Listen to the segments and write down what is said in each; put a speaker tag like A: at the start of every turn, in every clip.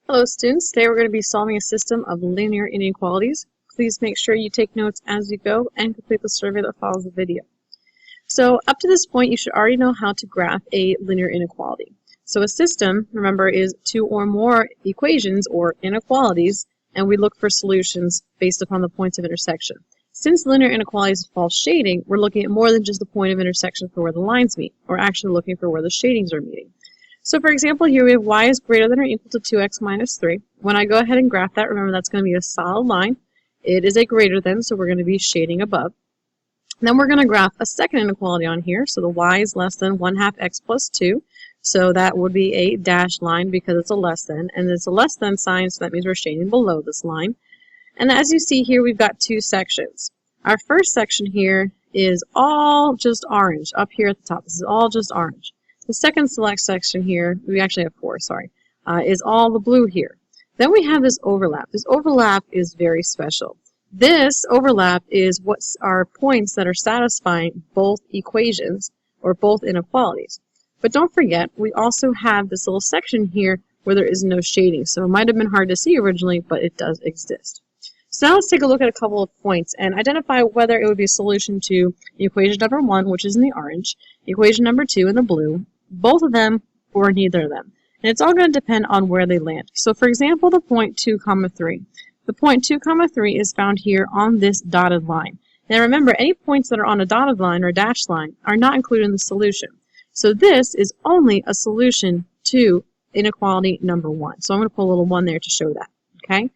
A: Hello students, today we're going to be solving a system of linear inequalities. Please make sure you take notes as you go and complete the survey that follows the video. So up to this point you should already know how to graph a linear inequality. So a system, remember, is two or more equations or inequalities, and we look for solutions based upon the points of intersection. Since linear inequalities involve shading, we're looking at more than just the point of intersection for where the lines meet. We're actually looking for where the shadings are meeting. So for example, here we have y is greater than or equal to 2x minus 3. When I go ahead and graph that, remember that's going to be a solid line. It is a greater than, so we're going to be shading above. Then we're going to graph a second inequality on here. So the y is less than 1/2 x plus 2. So that would be a dashed line because it's a less than. And it's a less than sign, so that means we're shading below this line. And as you see here, we've got two sections. Our first section here is all just orange. Up here at the top, this is all just orange. The second select section here, we actually have four, sorry, is all the blue here. Then we have this overlap. This overlap is very special. This overlap is what are points that are satisfying both equations or both inequalities. But don't forget, we also have this little section here where there is no shading. So it might have been hard to see originally, but it does exist. So now let's take a look at a couple of points and identify whether it would be a solution to equation number 1, which is in the orange, equation number 2 in the blue, both of them, or neither of them. And it's all going to depend on where they land. So for example, the point 2, 3. The point 2, 3 is found here on this dotted line. Now remember, any points that are on a dotted line or a dashed line are not included in the solution. So this is only a solution to inequality number 1. So I'm going to put a little 1 there to show that. Okay.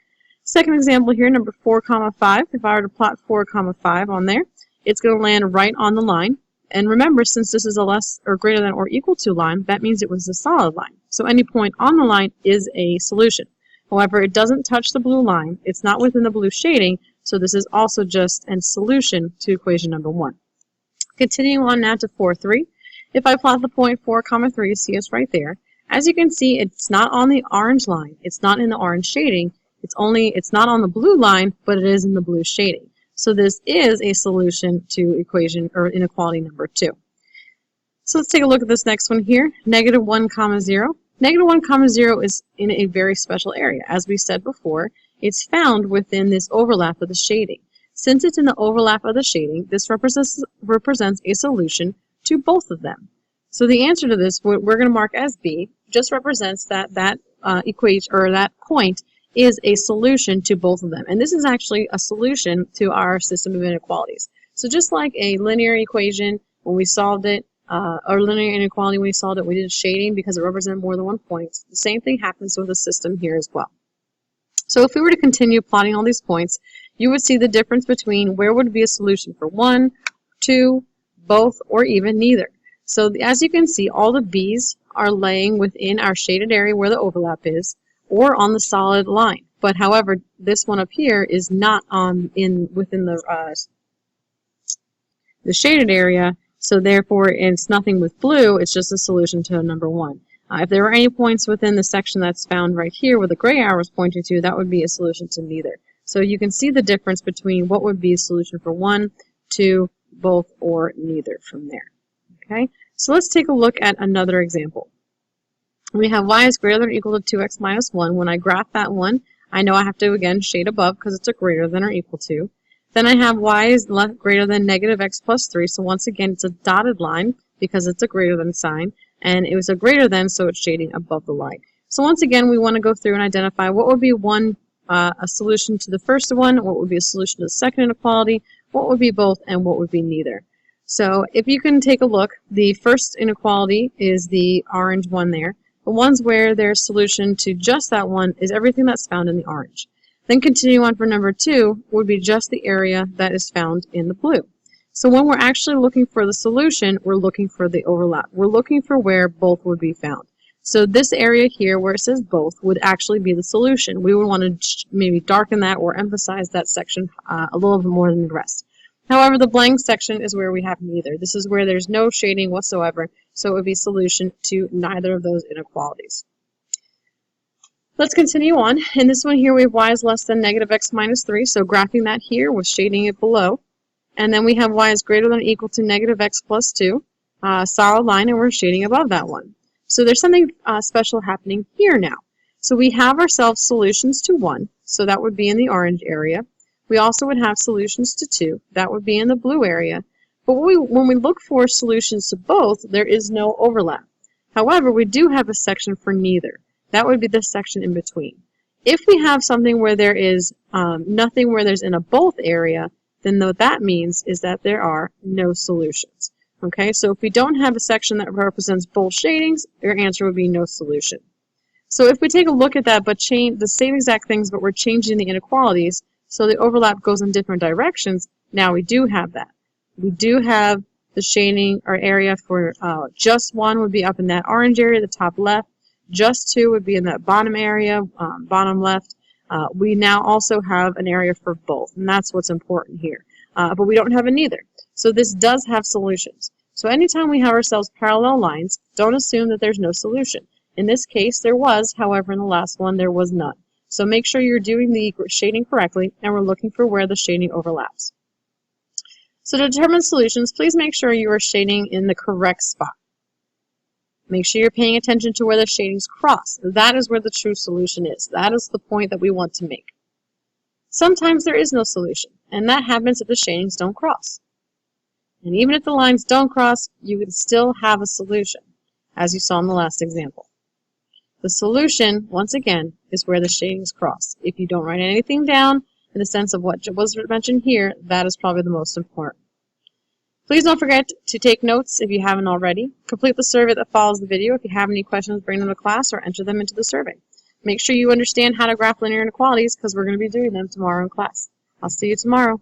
A: Second example here, number 4, 5. If I were to plot 4, 5 on there, it's going to land right on the line. And remember, since this is a less or greater than or equal to line, that means it was a solid line. So any point on the line is a solution. However, it doesn't touch the blue line. It's not within the blue shading, so this is also just a solution to equation number 1. Continuing on now to 4, 3. If I plot the point 4, 3, see it's right there. As you can see, it's not on the orange line. It's not in the orange shading. It's not on the blue line, but it is in the blue shading. So this is a solution to equation or inequality number 2. So let's take a look at this next one here. Negative 1, 0. Negative 1, 0 is in a very special area. As we said before, it's found within this overlap of the shading. Since it's in the overlap of the shading, this represents a solution to both of them. So the answer to this, what we're going to mark as B, just represents that equation or that point is a solution to both of them. And this is actually a solution to our system of inequalities. So just like a linear equation, when we solved it, or linear inequality when we solved it, we did shading because it represented more than one point. The same thing happens with the system here as well. So if we were to continue plotting all these points, you would see the difference between where would be a solution for 1, 2, both, or even neither. So as you can see, all the B's are laying within our shaded area where the overlap is, or on the solid line. But however, this one up here is not within the shaded area, so therefore it's nothing with blue, it's just a solution to number 1. If there were any points within the section that's found right here where the gray arrow is pointing to, that would be a solution to neither. So you can see the difference between what would be a solution for 1, 2, both, or neither from there. Okay, so let's take a look at another example. We have y is greater than or equal to 2x minus 1. When I graph that one, I know I have to, again, shade above because it's a greater than or equal to. Then I have y is greater than negative x plus 3. So once again, it's a dotted line because it's a greater than sign. And it was a greater than, so it's shading above the line. So once again, we want to go through and identify what would be a solution to the first one, what would be a solution to the second inequality, what would be both, and what would be neither. So if you can take a look, the first inequality is the orange one there. The ones where their solution to just that one is everything that's found in the orange. Then continue on for number 2 would be just the area that is found in the blue. So when we're actually looking for the solution, we're looking for the overlap. We're looking for where both would be found. So this area here where it says both would actually be the solution. We would want to maybe darken that or emphasize that section a little bit more than the rest. However, the blank section is where we have neither. This is where there's no shading whatsoever, so it would be solution to neither of those inequalities. Let's continue on. In this one here, we have y is less than negative x minus 3, so graphing that here with shading it below. And then we have y is greater than or equal to negative x plus 2, solid line, and we're shading above that one. So there's something special happening here now. So we have ourselves solutions to 1, so that would be in the orange area. We also would have solutions to 2, that would be in the blue area. But when we look for solutions to both, there is no overlap. However, we do have a section for neither. That would be the section in between. If we have something where there is nothing where there's in a both area, then what that means is that there are no solutions. Okay, so if we don't have a section that represents both shadings, your answer would be no solution. So if we take a look at that, but change the same exact things, but we're changing the inequalities, so the overlap goes in different directions, now we do have that. We do have the shading or area for just 1 would be up in that orange area, the top left. Just 2 would be in that bottom area, bottom left. We now also have an area for both, and that's what's important here. But we don't have a neither. So this does have solutions. So anytime we have ourselves parallel lines, don't assume that there's no solution. In this case, there was, however, in the last one, there was none. So make sure you're doing the shading correctly, and we're looking for where the shading overlaps. So to determine solutions, please make sure you are shading in the correct spot. Make sure you're paying attention to where the shadings cross. That is where the true solution is. That is the point that we want to make. Sometimes there is no solution, and that happens if the shadings don't cross. And even if the lines don't cross, you can still have a solution, as you saw in the last example. The solution, once again, is where the shadings cross. If you don't write anything down in the sense of what was mentioned here, that is probably the most important. Please don't forget to take notes if you haven't already. Complete the survey that follows the video. If you have any questions, bring them to class or enter them into the survey. Make sure you understand how to graph linear inequalities because we're going to be doing them tomorrow in class. I'll see you tomorrow.